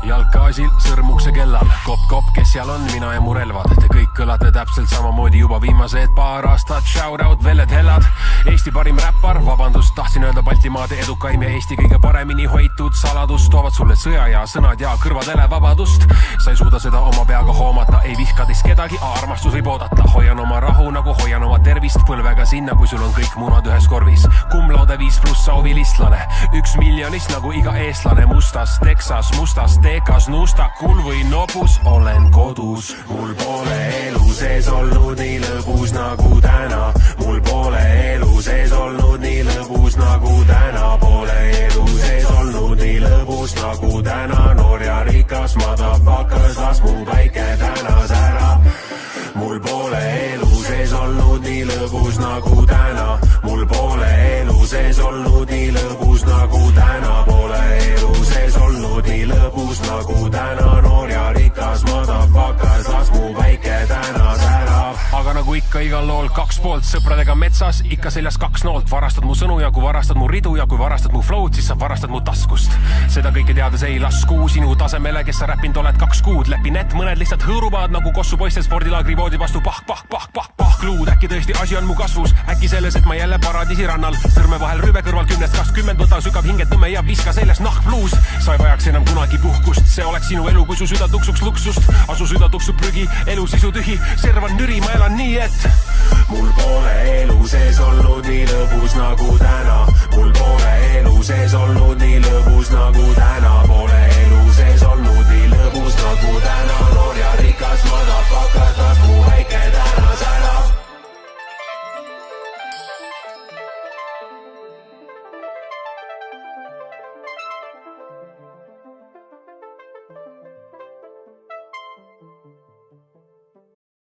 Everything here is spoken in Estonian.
jalg gaasil, sõrmukse kellal. Kopp, kes seal on, mina ja mu relvad. Te kõik kõlate täpselt samamoodi juba viimased paar aastat. Shoutout, velled hellad. Eesti parim räppar, vabandust, tahtsin öelda Baltimaade edukaim ja Eesti kõige paremini hoitud saladus. Toovad sulle sõja ja sõnad ja kõrvadele vabadust. Sa ei suuda seda oma peaga hoomata, ei vihka teist kedagi, armastus võib oodata. Hoian oma rahu nagu hoian oma tervist, põlvega sinna, kui sul on kõik munad ühes korvis. Cum laude 5+ sauvilistlane, 1 miljonist nagu iga eestlane. Mustas Texas, mustas Tekas, Nustakul või Nobus olen kodus. Mul pole elu sees olnud nii lõbus nagu täna. Mul pole elu sees olnud nii lõbus nagu täna. Pole elu sees olnud nii lõbus nagu täna. Noor ja rikas motherfuckers, las mu päike täna särab. Mul pole elu sees olnud nii lõbus nagu täna. Mul pole elu sees olnud nii lõbus nagu täna. Pole elu sees olnud nii lõbus nagu täna. Noor ja rikas motherfuckers, las mu päike täna särab. Aga nagu ikka igal lool 2 poolt, sõpradega metsas, ikka seljas 2 noolt. Varastad mu sõnu ja kui varastad mu ridu ja kui varastad mu flow'd, siis sa varastad mu taskust. Seda kõike teades ei lasku sinu tasemele, kes sa räppinud oled 2 kuud. Lepin et mõned lihtsalt hõõruvad nagu Kossu poistel spordilaagri voodi vastu pahkluud. Äkki tõesti asi on mu kasvus, äkki selles, et ma jälle paradiisi rannal. Sõrme vahel rüve kõrval 10-20, võta sügav hinget tõmme ja viska seljas nahkpluus. Sa ei vajaks enam kunagi puhkust, see oleks sinu elu, kui su süda tuksuks luksust. Asu süda tuksub prügi, elu sisu tühi, servan nüri, ma elan nii, et mul pole elu sees olnud nii lõbus nagu täna. Mul pole elu sees olnud nii lõbus nagu täna.